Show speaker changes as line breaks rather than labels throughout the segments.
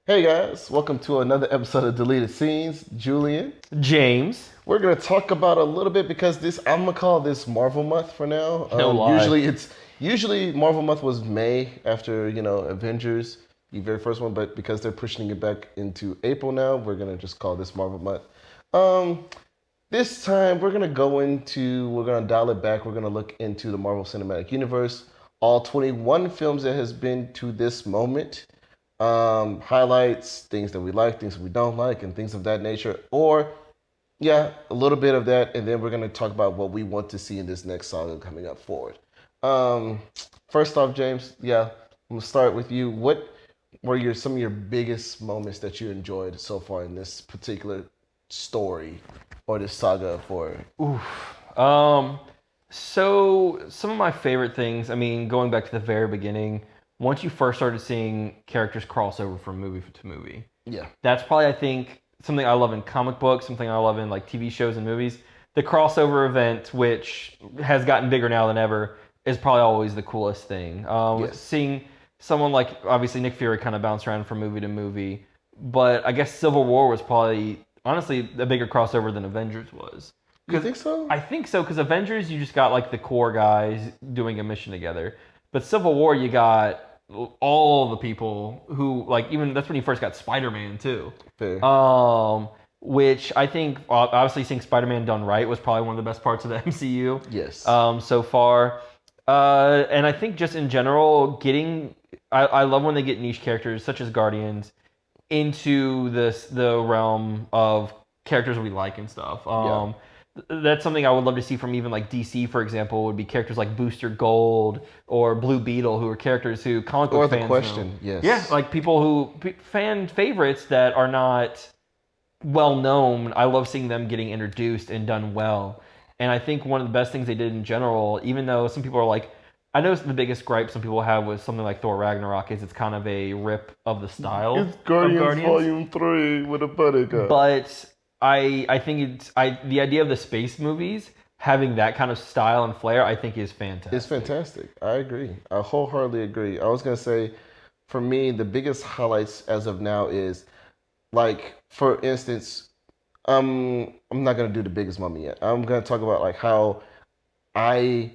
Hey guys, welcome to another episode of Deleted Scenes. Julien.
James.
We're gonna talk about a little bit because this I'm gonna call this Marvel month for now.
No lie.
Usually Marvel month was May after Avengers, the very first one, but because they're pushing it back into April now, we're gonna just call this Marvel month. Um, this time we're gonna dial it back. We're gonna look into the Marvel Cinematic Universe, all 21 films that has been to this moment, highlights, things that we like, things that we don't like, and things of that nature. Or, yeah, a little bit of that, and then we're going to talk about what we want to see in this next saga coming up forward. Um, First off, James, yeah, I'm going to start with you. What were some of your biggest moments that you enjoyed so far in this particular story or this saga for?
Oof. So some of my favorite things, going back to the very beginning, once you first started seeing characters cross over from movie to movie,
Yeah.
that's probably, I think, something I love in comic books, something I love in like TV shows and movies. The crossover event, which has gotten bigger now than ever, is probably always the coolest thing.
Yes.
Seeing someone like obviously Nick Fury kind of bounce around from movie to movie, but I guess Civil War was probably honestly a bigger crossover than Avengers was.
You
Because
think so?
I think so. Because Avengers, you just got like the core guys doing a mission together, but Civil War, you got all the people who like even that's when you first got Spider-Man too.
Fair.
Which I think obviously seeing Spider-Man done right was probably one of the best parts of the MCU
Yes.
so far. And I think just in general, I love when they get niche characters such as Guardians into the realm of characters we like and stuff.
Yeah.
That's something I would love to see from even like DC, for example, would be characters like Booster Gold or Blue Beetle, who are characters who comic book
Or the
fans know.
question, yes.
Yeah, like people fan favorites that are not well known. I love seeing them getting introduced and done well. And I think one of the best things they did in general, even though some people are like, I know the biggest gripe some people have with something like Thor Ragnarok is it's kind of a rip of the style
It's
of
Guardians
Guardians.
Volume 3 with a buttercup.
But I think the idea of the space movies having that kind of style and flair I think is
It's
fantastic.
fantastic. I agree. I wholeheartedly agree. I was gonna say, for me, the biggest highlights as of now is like, for instance, I'm not gonna do the biggest mummy yet. I'm gonna talk about like how I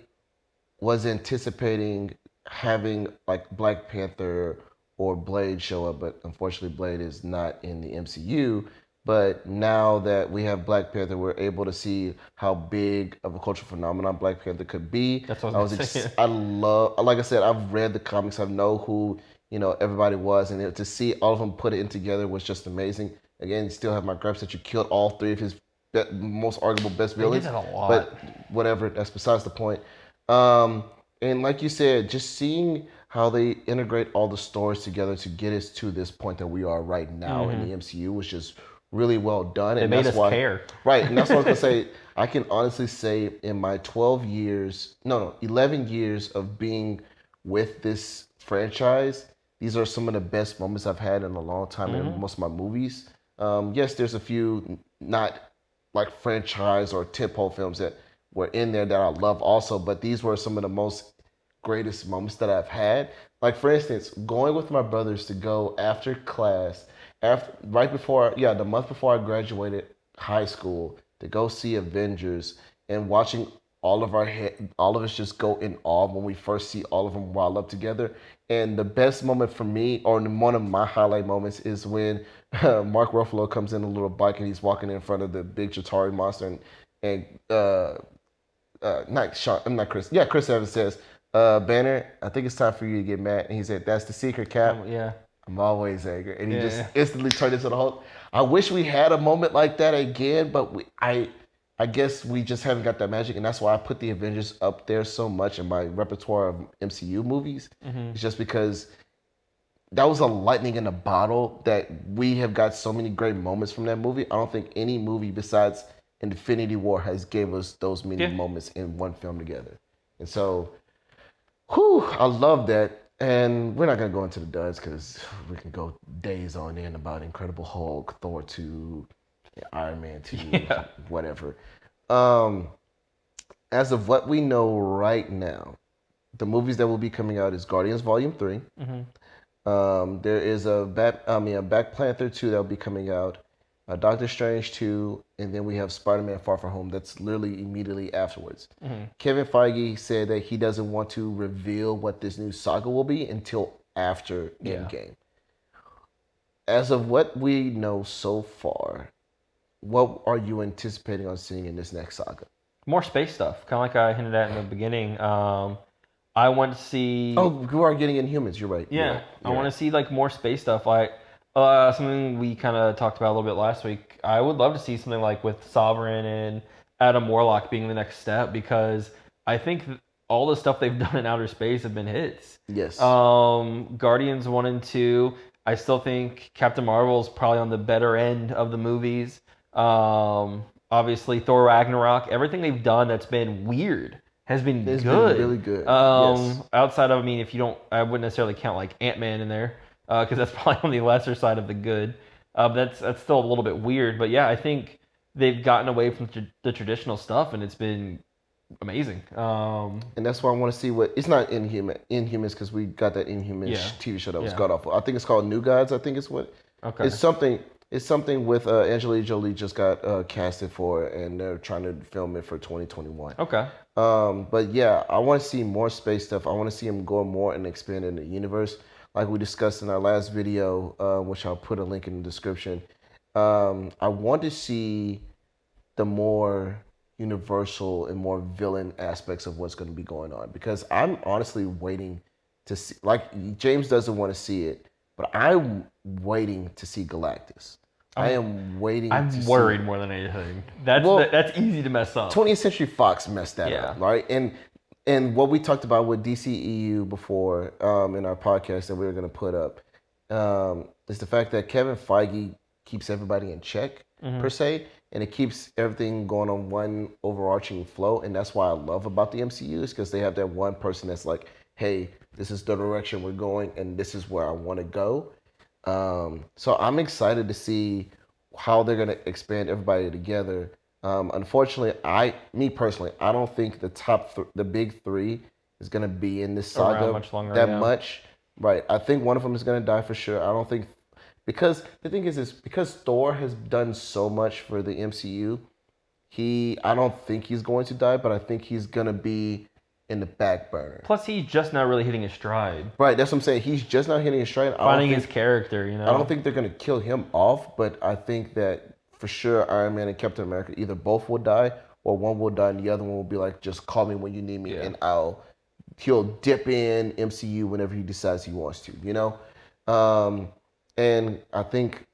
was anticipating having like Black Panther or Blade show up, but unfortunately Blade is not in the MCU. But now that we have Black Panther, we're able to see how big of a cultural phenomenon Black Panther could be.
That's what I was gonna say.
I love, like I said, I've read the comics. I know who everybody was, and to see all of them put it in together was just amazing. Again, still have my gripes that you killed all three of his most arguable best
They did
villains,
that a
but
lot.
whatever. That's besides the point. Um, and like you said, just seeing how they integrate all the stories together to get us to this point that we are right now in the MCU was just really well done.
It
And
made
that's
us
why,
care.
right, and that's what I was gonna say. I can honestly say in my 12 years, no, 11 years of being with this franchise, these are some of the best moments I've had in a long time in most of my movies. Yes, there's a few not like franchise or tentpole films that were in there that I love also, but these were some of the most greatest moments that I've had. Like, for instance, going with my brothers to go after class, after right before, yeah, the month before I graduated high school, to go see Avengers and watching all of us just go in awe when we first see all of them rile up together. And the best moment for me, or one of my highlight moments, is when Mark Ruffalo comes in a little bike and he's walking in front of the big Chitauri monster, and not Sean, I'm not Chris. Yeah, Chris Evans says, Banner, I think it's time for you to get mad. And he said, that's the secret, Cap.
Yeah.
I'm always angry. And he just
Yeah.
instantly turned into the Hulk. I wish we had a moment like that again, but I guess we just haven't got that magic. And that's why I put the Avengers up there so much in my repertoire of MCU movies. It's just because that was a lightning in a bottle that we have got so many great moments from that movie. I don't think any movie besides Infinity War has gave us those many
Yeah.
moments in one film together. And so, whew, I love that. And we're not gonna go into the duds because we can go days on end about Incredible Hulk, Thor 2, Iron Man 2,
Yeah.
whatever. Um, as of what we know right now, the movies that will be coming out is Guardians Volume 3, There is a Black Panther 2 that will be coming out, Doctor Strange 2, and then we have Spider-Man Far From Home that's literally immediately afterwards. Kevin Feige said that he doesn't want to reveal what this new saga will be until after Endgame. As of what we know so far, what are you anticipating on seeing in this next saga?
More space stuff, kind of like I hinted at in the beginning. I want to see.
Oh, you are getting Inhumans. You're right.
Yeah, I want to see like more space stuff, like something we kind of talked about a little bit last week. I would love to see something like with Sovereign and Adam Warlock being the next step, because I think all the stuff they've done in outer space have been hits.
Yes.
Guardians 1 and 2. I still think Captain Marvel is probably on the better end of the movies. Obviously, Thor Ragnarok. Everything they've done that's been weird has been
It's
good.
been really good.
Yes. Outside of, I mean, if you don't, I wouldn't necessarily count like Ant-Man in there, because that's probably on the lesser side of the good. But that's still a little bit weird. But yeah, I think they've gotten away from the traditional stuff, and it's been amazing.
And that's why I want to see what it's not Inhumans, because we got that Inhumans TV show that was god awful. I think it's called New Gods. I think it's what.
Okay.
It's something with Angelina Jolie just got casted for, and they're trying to film it for 2021.
Okay.
But yeah, I want to see more space stuff. I want to see them go more and expand in the universe, like we discussed in our last video, which I'll put a link in the description. I want to see the more universal and more villain aspects of what's going to be going on, because I'm honestly waiting to see. Like James doesn't want to see it, but I'm waiting to see Galactus. I'm waiting.
I'm worried more than anything. That's easy to mess up.
20th Century Fox messed that up, right? And what we talked about with DCEU before in our podcast that we were going to put up is the fact that Kevin Feige keeps everybody in check, per se, and it keeps everything going on one overarching flow. And that's why I love about the MCU, is because they have that one person that's like, hey, this is the direction we're going, and this is where I want to go. So I'm excited to see how they're going to expand everybody together. Unfortunately, me personally, I don't think the big three is going to be in this saga
much longer,
much. Right. I think one of them is going to die for sure. I don't think, because the thing is because Thor has done so much for the MCU, I don't think he's going to die, but I think he's going to be in the back burner.
Plus, he's just not really hitting his stride.
Right, that's what I'm saying. He's just not hitting his stride.
Finding his character, you know?
I don't think they're going to kill him off, but I think that for sure Iron Man and Captain America, either both will die, or one will die and the other one will be like, just call me when you need me, and he'll dip in MCU whenever he decides he wants to, you know? And I think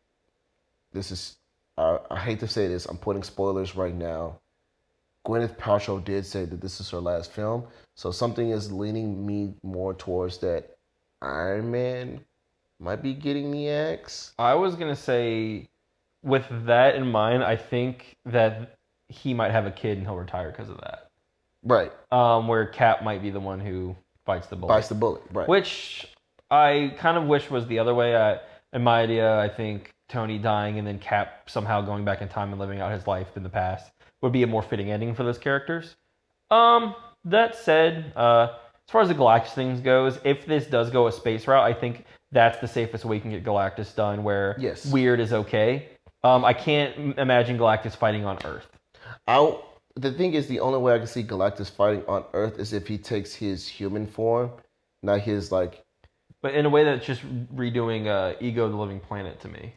this is, I hate to say this, I'm putting spoilers right now. Gwyneth Paltrow did say that this is her last film, so something is leaning me more towards that Iron Man might be getting the axe.
I was going to say, with that in mind, I think that he might have a kid and he'll retire because of that.
Right.
Where Cap might be the one who bites the bullet. Right. Which I kind of wish was the other way. In my idea, I think Tony dying and then Cap somehow going back in time and living out his life in the past would be a more fitting ending for those characters. That said, as far as the Galactus things goes, if this does go a space route, I think that's the safest way you can get Galactus done, where weird is okay. I can't imagine Galactus fighting on Earth.
The thing is, the only way I can see Galactus fighting on Earth is if he takes his human form, not his like.
But in a way that's just redoing Ego the Living Planet to me.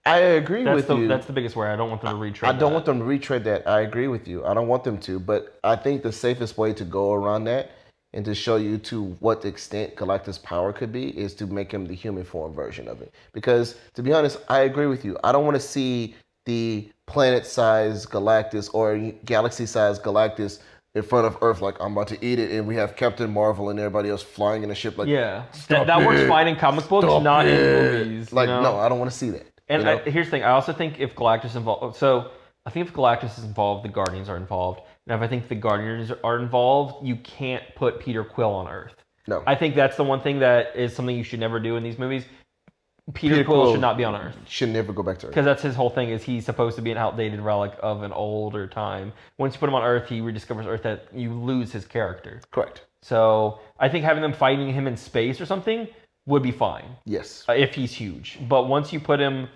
I agree with you.
That's the biggest way. I don't want them to retread
I don't want them to retread that. I agree with you. I don't want them to. But I think the safest way to go around that and to show you to what extent Galactus' power could be is to make him the human form version of it. Because, to be honest, I agree with you. I don't want to see the planet-sized Galactus or galaxy-sized Galactus in front of Earth like, I'm about to eat it, and we have Captain Marvel and everybody else flying in a ship like,
that works fine in comic books, not in movies.
Like, no, I don't want to see that.
And here's the thing. I also think if Galactus is involved... So, I think if Galactus is involved, the Guardians are involved. Now, if I think the Guardians are involved, you can't put Peter Quill on Earth.
No.
I think that's the one thing that is something you should never do in these movies. Peter Quill should not be on Earth.
Should never go back to Earth.
Because that's his whole thing, is he's supposed to be an outdated relic of an older time. Once you put him on Earth, he rediscovers Earth, that you lose his character.
Correct.
So, I think having them fighting him in space or something would be fine
Yes.
if he's huge. But once you put him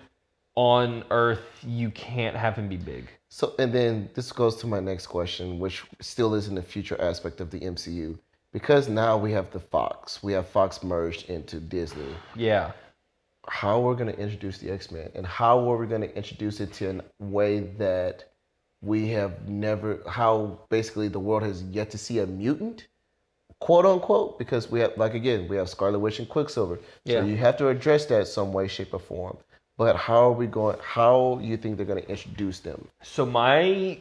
on Earth, you can't have him be big.
So, and then this goes to my next question, which still is in the future aspect of the MCU. Because now we have we have Fox merged into Disney.
Yeah.
How are we going to introduce the X-Men? And how are we going to introduce it to a way that we have never, how basically the world has yet to see a mutant, quote unquote, because we have, like, again, we have Scarlet Witch and Quicksilver.
Yeah.
So you have to address that some way, shape, or form. But how you think they're going to introduce them?
So my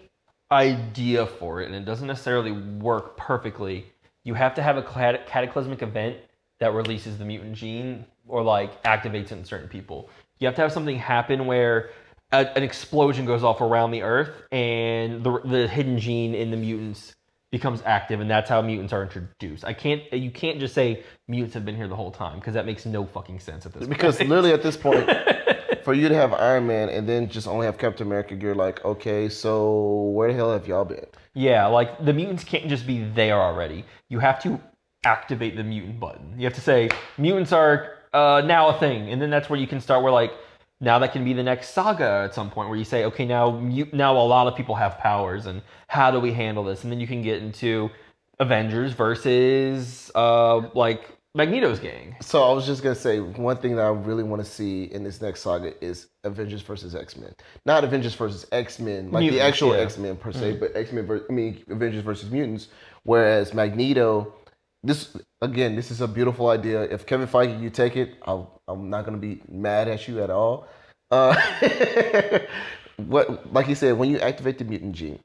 idea for it, and it doesn't necessarily work perfectly, you have to have a cataclysmic event that releases the mutant gene or like activates it in certain people. You have to have something happen where an explosion goes off around the Earth and the hidden gene in the mutants becomes active, and that's how mutants are introduced. You can't just say mutants have been here the whole time, because that makes no fucking sense at this point.
Because literally at this point, for you to have Iron Man and then just only have Captain America, you're like, okay, so where the hell have y'all been?
Yeah, like the mutants can't just be there already. You have to activate the mutant button. You have to say mutants are now a thing, and then that's where you can start. Where like now that can be the next saga at some point, where you say, okay, now a lot of people have powers, and how do we handle this? And then you can get into Avengers versus like Magneto's gang.
So I was just gonna say one thing that I really want to see in this next saga is Avengers versus X-Men. Not Avengers versus X-Men, like
Mutants,
the actual
yeah.
X-Men per se, but Avengers versus mutants. Whereas Magneto, this is a beautiful idea. If Kevin Feige, you take it, I'm not gonna be mad at you at all. Uh, like you said, when you activate the mutant gene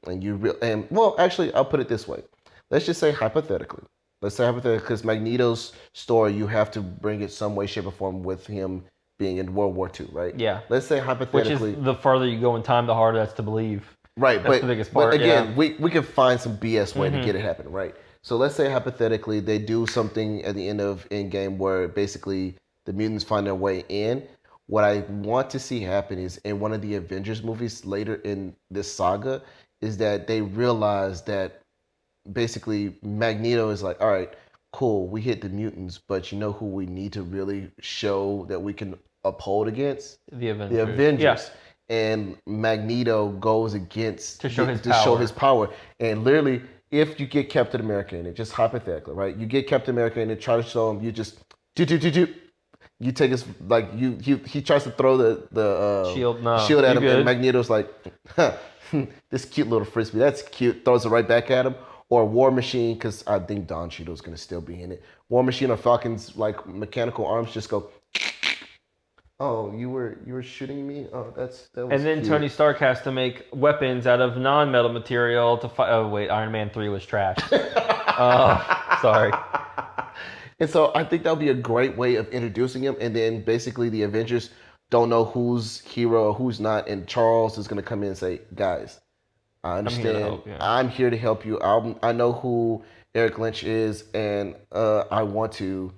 actually, I'll put it this way. Let's just say hypothetically. Because Magneto's story, you have to bring it some way, shape, or form with him being in World War II, right?
Yeah.
Let's say hypothetically.
Which is the farther you go in time, the harder that's to believe.
Right,
That's the biggest part.
But again,
yeah.
we can find some BS way to get it happen, right? So let's say hypothetically they do something at the end of Endgame where basically the mutants find their way in. What I want to see happen is in one of the Avengers movies later in this saga is that they realize that basically Magneto is like, all right, cool, we hit the mutants, but you know who we need to really show that we can uphold against?
The Avengers.
The Avengers.
Yeah.
And Magneto goes against
to show his
power. And literally, if you get Captain America in it, just hypothetically, right? You get Captain America in it, try to show him, you just do. You take his he tries to throw the shield at him, and Magneto's like, this cute little frisbee, that's cute, throws it right back at him. Or War Machine, because I think Don Cheadle's going to still be in it. War Machine or Falcon's like mechanical arms just go. Oh, you were shooting me. Oh, that was.
And then
cute.
Tony Stark has to make weapons out of non-metal material to fight. Oh wait, Iron Man 3 was trash. Sorry.
And so I think that would be a great way of introducing him. And then basically the Avengers don't know who's hero or who's not, and Charles is going to come in and say, guys, I understand. I'm here to help you. I know who Eric Lynch is, and I want to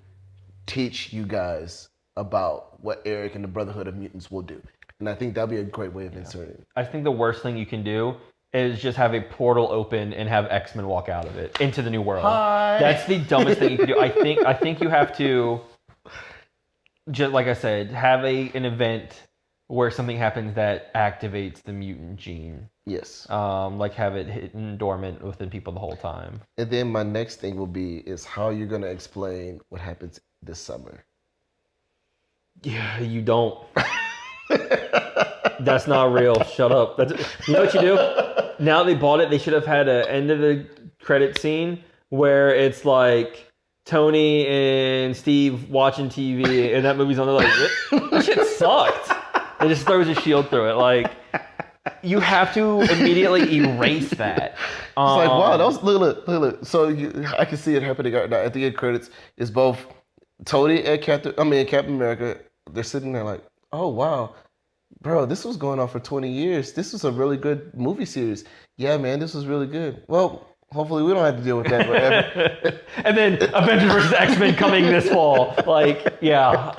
teach you guys about what Eric and the Brotherhood of Mutants will do. And I think that'd be a great way of inserting it.
I think the worst thing you can do is just have a portal open and have X-Men walk out of it into the new world.
Hi.
That's the dumbest thing you can do. I think you have to, just like I said, have an event where something happens that activates the mutant gene.
Yes.
Like have it hidden dormant within people the whole time.
And then my next thing will be is how you're going to explain what happens this summer.
Yeah, you don't. That's not real. Shut up. You know what you do? Now they bought it, they should have had an end of the credit scene where it's like Tony and Steve watching TV and that movie's on. They're like, that shit sucked. It just throws a shield through it. Like, you have to immediately erase that.
It's like, wow, that was look. So I can see it happening right now. At the end credits, it's both Tony and Captain America. They're sitting there like, oh wow, bro, this was going on for 20 years. This was a really good movie series. Yeah, man, this was really good. Well, hopefully we don't have to deal with that forever.
And then Avengers vs. X-Men coming this fall. Like, yeah,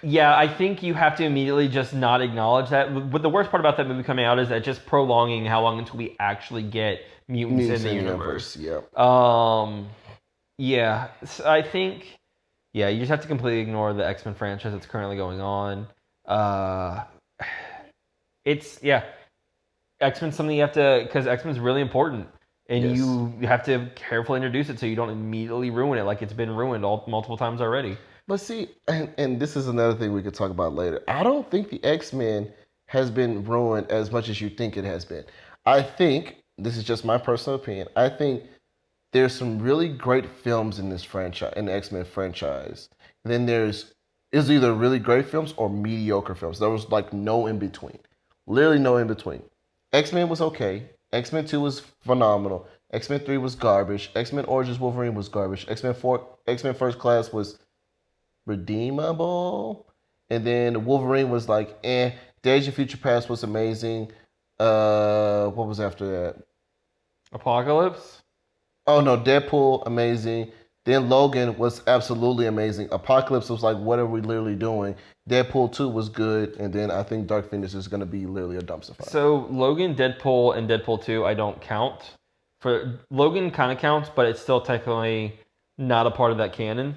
I think you have to immediately just not acknowledge that. But the worst part about that movie coming out is that just prolonging how long until we actually get mutants in the universe.
Yeah.
Yeah, so I think Yeah, you just have to completely ignore the X-Men franchise that's currently going on. Uh, yeah, X-Men's something you have to, because X-Men's really important, and
Yes.
you have to carefully introduce it so you don't immediately ruin it like it's been ruined multiple times already.
But see, and this is another thing we could talk about later. I don't think the X-Men has been ruined as much as you think it has been. I think, this is just my personal opinion, I think there's some really great films in this franchise, in the X-Men franchise. And then is either really great films or mediocre films. There was like no in between. Literally no in between. X-Men was okay. X-Men 2 was phenomenal. X-Men 3 was garbage. X-Men Origins Wolverine was garbage. X-Men First Class was redeemable. And then Wolverine was like, eh. Days of Future Past was amazing. What was after that?
Apocalypse?
Oh no, Deadpool, amazing. Then Logan was absolutely amazing. Apocalypse was like, what are we literally doing? Deadpool 2 was good, and then I think Dark Phoenix is gonna be literally a dumpster fire.
So Logan, Deadpool, and Deadpool 2, I don't count. For Logan kind of counts, but it's still technically not a part of that canon.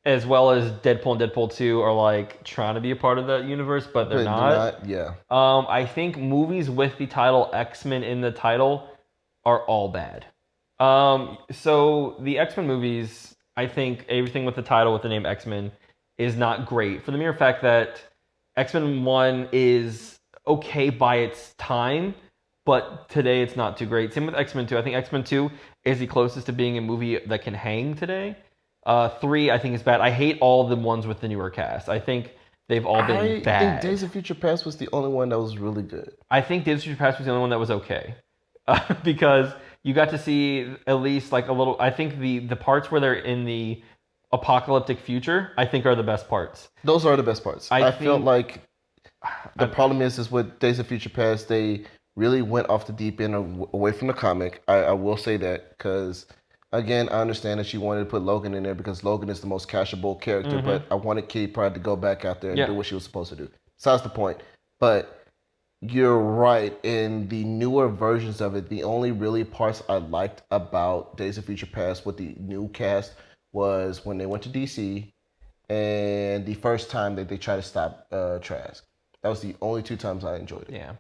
As well as Deadpool and Deadpool 2 are like trying to be a part of that universe, but they're not.
Yeah.
I think movies with the title X-Men in the title are all bad. So the X-Men movies, I think everything with the title with the name X-Men is not great for the mere fact that X-Men 1 is okay by its time, but today it's not too great. Same with X-Men 2. I think X-Men 2 is the closest to being a movie that can hang today. 3, I think is bad. I hate all the ones with the newer cast. I think they've all been bad.
I think Days of Future Past was the only one that was really good.
I think Days of Future Past was the only one that was okay. Because you got to see at least like a little. I think the parts where they're in the apocalyptic future, I think are the best parts.
Those are the best parts. I felt like the problem is with Days of Future Past, they really went off the deep end away from the comic. I will say that because, again, I understand that you wanted to put Logan in there because Logan is the most cashable character, but I wanted Kitty Pryde to go back out there and do what she was supposed to do. So that's the point. But you're right. In the newer versions of it, the only really parts I liked about Days of Future Past with the new cast was when they went to DC and the first time that they tried to stop Trask. That was the only 2 times I enjoyed it.
Yeah.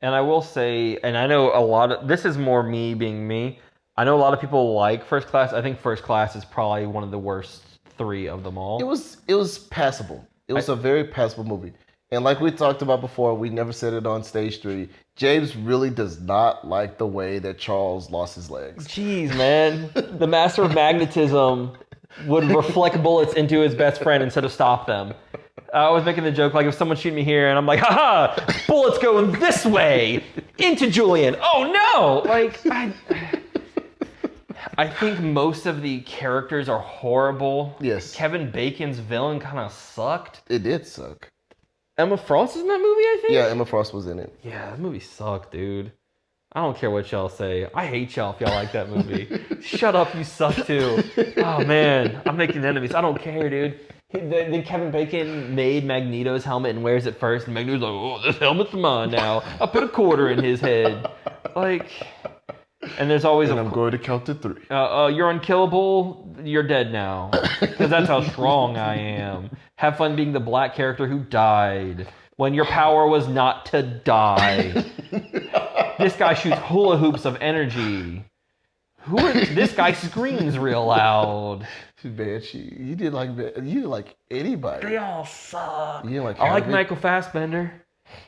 And I will say, and I know a lot of, this is more me being me. I know a lot of people like First Class. I think First Class is probably one of the worst 3 of them all.
It was passable. It was a very passable movie. And like we talked about before, we never said it on Stage 3. James really does not like the way that Charles lost his legs.
Jeez, man. The master of magnetism would reflect bullets into his best friend instead of stop them. I was making the joke, like, if someone shoot me here and I'm like, haha, bullets going this way into Julien. Oh, no! Like, I think most of the characters are horrible.
Yes.
Kevin Bacon's villain kind of sucked.
It did suck.
Emma Frost is in that movie, I think?
Yeah, Emma Frost was in it.
Yeah, that movie sucked, dude. I don't care what y'all say. I hate y'all if y'all like that movie. Shut up, you suck too. Oh, man. I'm making enemies. I don't care, dude. Then Kevin Bacon made Magneto's helmet and wears it first, and Magneto's like, oh, this helmet's mine now. I put a quarter in his head. Like, and there's always
I'm going to count to 3.
You're unkillable, you're dead now. Because that's how strong I am. Have fun being the black character who died when your power was not to die. This guy shoots hula hoops of energy. This guy screams real loud.
Man, you did like anybody.
They all suck.
You didn't like
I like Michael Fassbender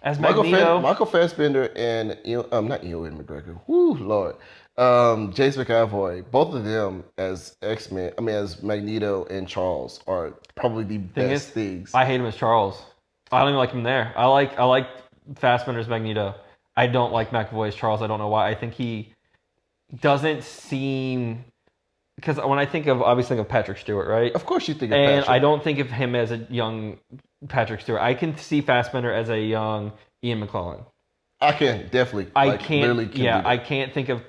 as Magneto.
Michael Fassbender and not Ewan McGregor. Whoo, Lord. James McAvoy, both of them as X-Men, as Magneto and Charles are probably the best things.
I hate him as Charles. I don't even like him there. I like Fassbender as Magneto. I don't like McAvoy as Charles. I don't know why. I think he doesn't seem, because when I think of, obviously think of Patrick Stewart, right?
Of course you think of Patrick.
And I don't think of him as a young Patrick Stewart. I can see Fassbender as a young Ian McClellan.
I can, definitely.
I can't think of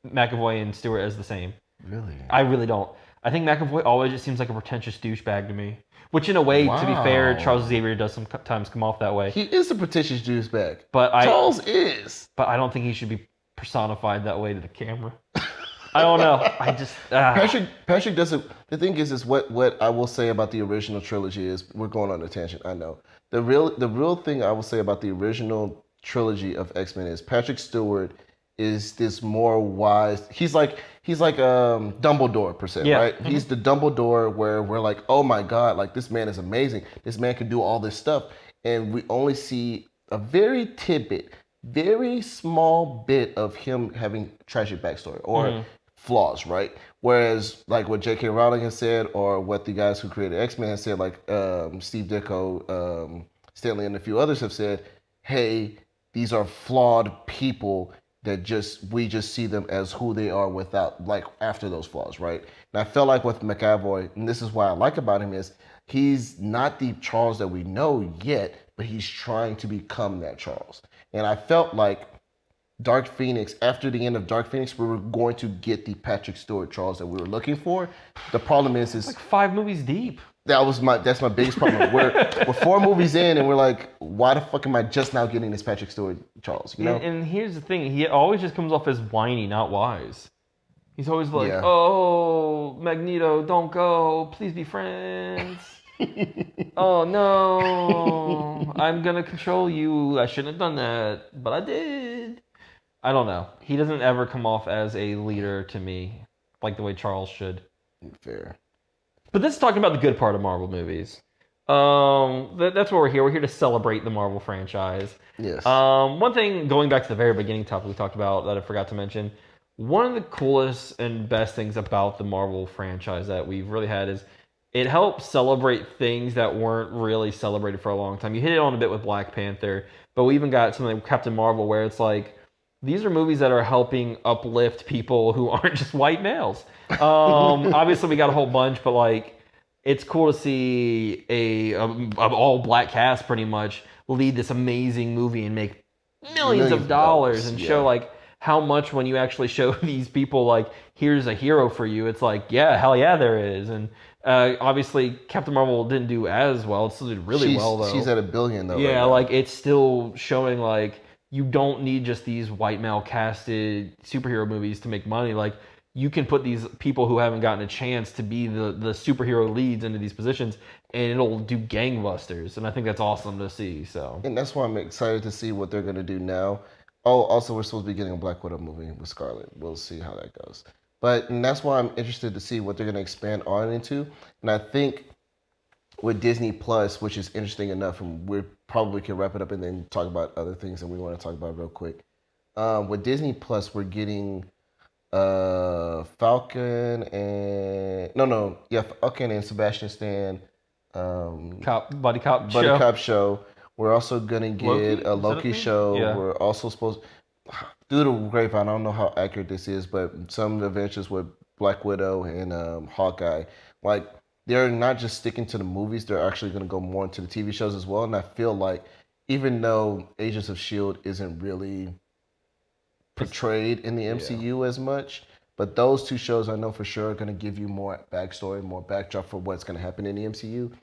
McAvoy and Stewart as the same.
Really?
I really don't. I think McAvoy always just seems like a pretentious douchebag to me. Which, in a way, to be fair, Charles Xavier does sometimes come off that way.
He is a pretentious douchebag.
But
Charles is.
But I don't think he should be personified that way to the camera. I don't know. I just
Patrick doesn't. The thing is what I will say about the original trilogy is we're going on a tangent. I know the real thing I will say about the original trilogy of X-Men is Patrick Stewart is this more wise. He's like Dumbledore per se,
yeah.
right? He's the Dumbledore where we're like, oh my god, like this man is amazing. This man can do all this stuff, and we only see a very tidbit, very small bit of him having tragic backstory or flaws, right? Whereas, like what J.K. Rowling has said, or what the guys who created X-Men has said, like Steve Ditko, Stanley, and a few others have said, hey, these are flawed people that we just see them as who they are without, like, after those flaws, right? And I felt like with McAvoy, and this is what I like about him, is he's not the Charles that we know yet, but he's trying to become that Charles. And I felt like Dark Phoenix, after the end of Dark Phoenix, we were going to get the Patrick Stewart Charles that we were looking for. The problem is
like 5 movies deep.
that's my biggest problem. We're 4 movies in and we're like, why the fuck am I just now getting this Patrick Stewart Charles? You know?
And here's the thing, he always just comes off as whiny, not wise. He's always like,
Yeah.
oh, Magneto, don't go. Please be friends. Oh, no. I'm going to control you. I shouldn't have done that, but I did. I don't know. He doesn't ever come off as a leader to me, like the way Charles should.
Fair.
But this is talking about the good part of Marvel movies. That's why we're here. We're here to celebrate the Marvel franchise.
Yes.
One thing, going back to the very beginning topic we talked about that I forgot to mention, one of the coolest and best things about the Marvel franchise that we've really had is it helps celebrate things that weren't really celebrated for a long time. You hit it on a bit with Black Panther, but we even got something like Captain Marvel where it's like, these are movies that are helping uplift people who aren't just white males. Obviously, we got a whole bunch, but like, it's cool to see a all black cast pretty much lead this amazing movie and make millions of dollars and show like how much when you actually show these people like here's a hero for you, it's like yeah, hell yeah, there is. And obviously, Captain Marvel didn't do as well. It still did really well though.
She's at $1 billion though.
Yeah,
right
like it's still showing like. You don't need just these white male casted superhero movies to make money. Like you can put these people who haven't gotten a chance to be the superhero leads into these positions, and it'll do gangbusters. And I think that's awesome to see. So,
and that's why I'm excited to see what they're gonna do now. Oh, also we're supposed to be getting a Black Widow movie with Scarlett. We'll see how that goes. And that's why I'm interested to see what they're gonna expand on into. And I think with Disney Plus, which is interesting enough, and we probably can wrap it up and then talk about other things that we want to talk about real quick. With Disney Plus, we're getting Falcon and Falcon and Sebastian Stan
buddy cop
show. We're also gonna get a Loki show. Yeah. We're also supposed through the grapevine. I don't know how accurate this is, but some adventures with Black Widow and Hawkeye, like. They're not just sticking to the movies, they're actually going to go more into the TV shows as well. And I feel like even though Agents of S.H.I.E.L.D. isn't really portrayed in the MCU as much, but those 2 shows I know for sure are going to give you more backstory, more backdrop for what's going to happen in the MCU.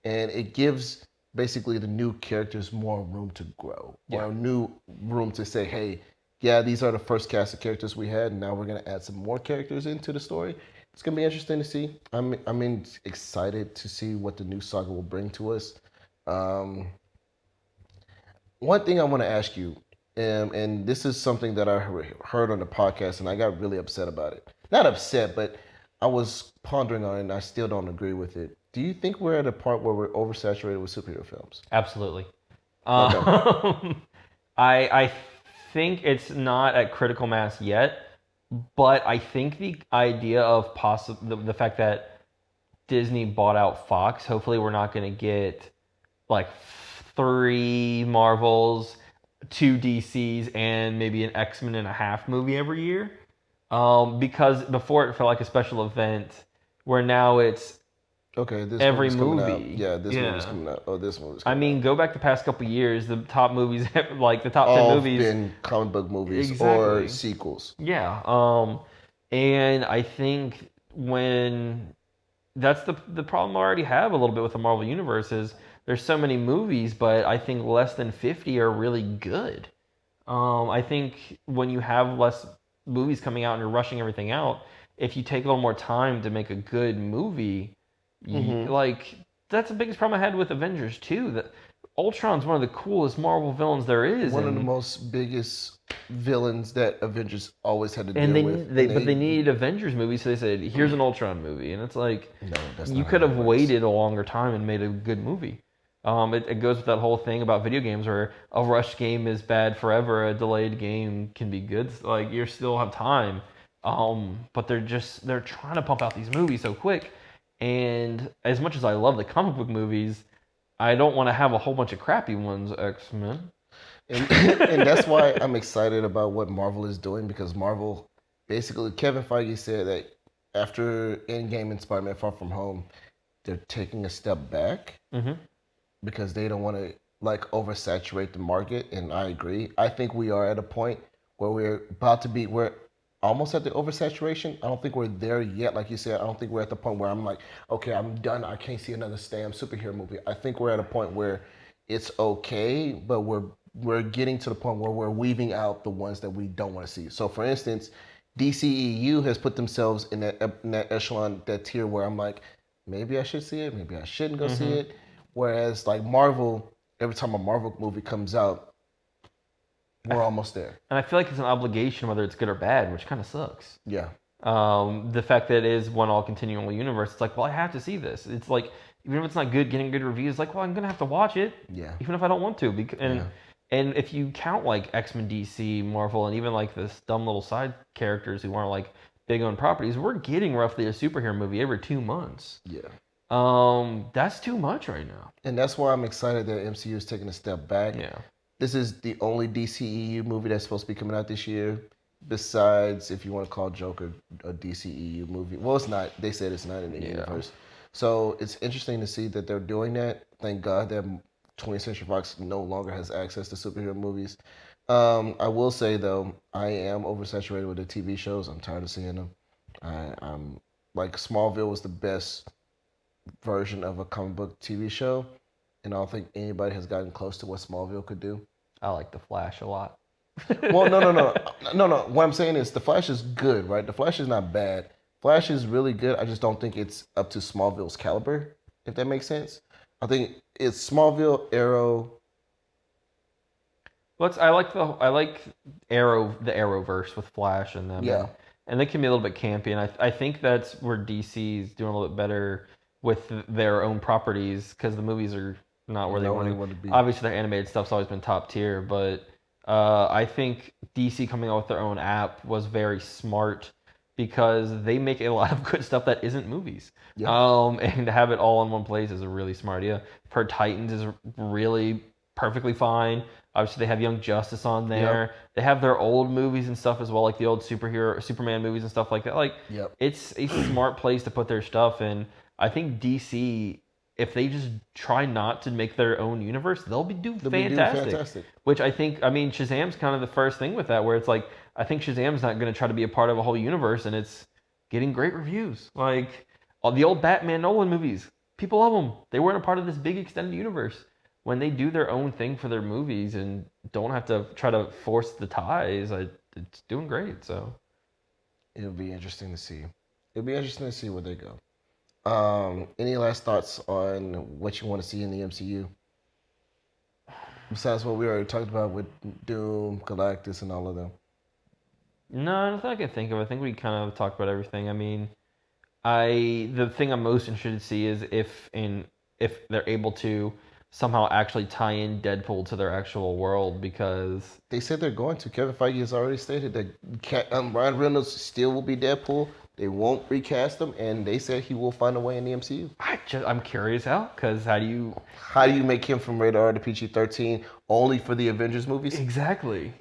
And it gives basically the new characters more room to grow, or new room to say, hey, yeah, these are the first cast of characters we had, and now we're going to add some more characters into the story. It's gonna be interesting to see. I'm excited to see what the new saga will bring to us. One thing I want to ask you, and this is something that I heard on the podcast, and I got really upset about it. Not upset, but I was pondering on it, and I still don't agree with it. Do you think we're at a part where we're oversaturated with superhero films?
Absolutely.
Okay.
I think it's not at critical mass yet. But I think the idea of the fact that Disney bought out Fox, hopefully we're not going to get like 3 Marvels, 2 DCs, and maybe an X-Men and a half movie every year. Because before it felt like a special event, where now it's
this
every movie.
This movie's coming out. Oh, this movie's coming out.
I mean, go back the past couple of years, the top movies, like the top 10 movies,
been comic book movies or sequels.
Yeah. And I think when that's the problem I already have a little bit with the Marvel Universe is there's so many movies, but I think less than 50 are really good. I think when you have less movies coming out and you're rushing everything out. If you take a little more time to make a good movie, like that's the biggest problem I had with Avengers too. That Ultron's one of the coolest Marvel villains there is,
One of the
and
most biggest villains that Avengers always had to deal
they,
with.
but they need Avengers movies, so they said here's an Ultron movie, and it's like
No, that's
you
not
could
how
have
that works.
waited a longer time and made a good movie. It goes with that whole thing about video games where a rushed game is bad forever, a delayed game can be good. Like you still have time, but they're trying to pump out these movies so quick. And as much as I love the comic book movies, I don't want to have a whole bunch of crappy ones. X-Men.
And that's why I'm excited about what Marvel is doing, because Marvel, basically, Kevin Feige said that after Endgame and Spider-Man Far From Home, they're taking a step back
Mm-hmm.
because they don't want to like oversaturate the market. And I agree. I think we are at a point where we're almost at the oversaturation. I don't think we're there yet. Like you said, I don't think we're at the point where I'm like, okay, I'm done. I can't see another damn superhero movie. I think we're at a point where it's okay, but we're getting to the point where we're weaving out the ones that we don't want to see. So for instance, DCEU has put themselves in that echelon, that tier where I'm like, maybe I should see it, maybe I shouldn't go see it. Whereas like Marvel, every time a Marvel movie comes out, we're almost there.
And I feel like it's an obligation, whether it's good or bad, which kind of sucks.
Yeah.
The fact that it is one all continual universe, it's like, well, I have to see this. It's like, even if it's not good, getting good reviews, like, well, I'm gonna have to watch it,
Yeah.
even if I don't want to.
Yeah.
And if you count like X-Men, DC, Marvel, and even like this dumb little side characters who aren't like big owned properties, we're getting roughly a superhero movie every 2 months.
Yeah.
That's too much right now.
And that's why I'm excited that MCU is taking a step back.
Yeah.
This is the only DCEU movie that's supposed to be coming out this year, besides, if you want to call Joker a DCEU movie. Well, it's not. They said it's not in the universe. So it's interesting to see that they're doing that. Thank God that 20th Century Fox no longer has access to superhero movies. I will say, though, I am oversaturated with the TV shows. I'm tired of seeing them. I'm like, Smallville was the best version of a comic book TV show, and I don't think anybody has gotten close to what Smallville could do.
I like The Flash a lot.
Well, no. What I'm saying is The Flash is good, right? The Flash is not bad. Flash is really good. I just don't think it's up to Smallville's caliber, if that makes sense. I think it's Smallville, Arrow.
I like the Arrowverse with Flash and them.
Yeah.
And they can be a little bit campy, and I think that's where DC's doing a little bit better with their own properties, because the movies are not where they want to be. Obviously, their animated stuff's always been top tier, but I think DC coming out with their own app was very smart, because they make a lot of good stuff that isn't movies.
Yeah.
And to have it all in one place is a really smart idea. Per Titans is really perfectly fine. Obviously, they have Young Justice on there.
Yep.
They have their old movies and stuff as well, like the old Superman movies and stuff like that. Like,
Yep.
It's a smart place to put their stuff in. I think DC, if they just try not to make their own universe, they'll be doing fantastic. Which I think, Shazam's kind of the first thing with that, where it's like, I think Shazam's not going to try to be a part of a whole universe, and it's getting great reviews. Like, all the old Batman Nolan movies, people love them. They weren't a part of this big extended universe. When they do their own thing for their movies and don't have to try to force the ties, it's doing great. So
it'll be interesting to see. It'll be interesting to see where they go. Any last thoughts on what you want to see in the MCU? Besides what we already talked about with Doom, Galactus, and all of them.
No, nothing I can think of. I think we kind of talked about everything. The thing I'm most interested to see is if they're able to somehow actually tie in Deadpool to their actual world, because
they said they're going to. Kevin Feige has already stated that Ryan Reynolds still will be Deadpool. They won't recast him, and they said he will find a way in the MCU.
I'm curious because how do you
make him from rated R to PG-13 only for the Avengers movies?
Exactly.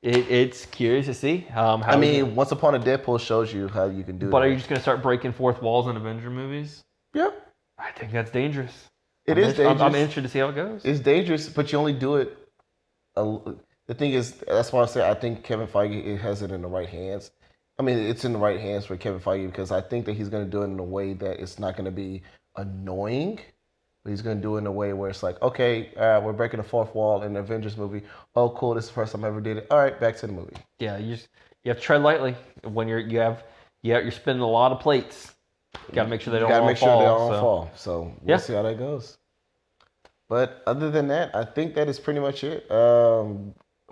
It's curious to see.
Once Upon a Deadpool shows you how you can do it.
But are you just going to start breaking fourth walls in Avenger movies?
Yeah.
I think that's dangerous.
It is dangerous.
I'm interested to see how it goes.
It's dangerous, but you only do it. The thing is, that's why I say I think Kevin Feige has it in the right hands. It's in the right hands for Kevin Feige, because I think that he's going to do it in a way that it's not going to be annoying. But he's going to do it in a way where it's like, okay, we're breaking the fourth wall in the Avengers movie. Oh, cool, this is the first time I ever did it. All right, back to the movie.
Yeah, You have to tread lightly when you're spinning a lot of plates. You got to make sure they
You
don't
gotta
all
make sure
fall.
they all
So.
fall. So we'll
Yeah.
see how that goes. But other than that, I think that is pretty much it.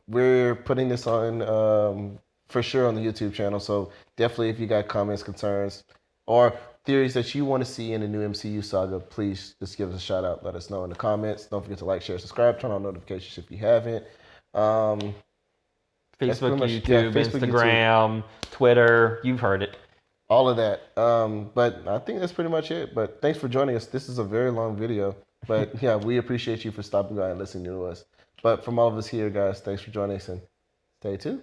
We're putting this on for sure on the YouTube channel. So definitely, if you got comments, concerns, or theories that you want to see in the new MCU saga, please just give us a shout out. Let us know in the comments. Don't forget to like, share, subscribe, turn on notifications if you haven't. That's
Facebook,
pretty much
YouTube,
Facebook, YouTube,
Instagram, Twitter. You've heard it.
all of that. But I think that's pretty much it. But thanks for joining us. This is a very long video, but yeah, we appreciate you for stopping by and listening to us. But from all of us here, guys, thanks for joining us and stay tuned.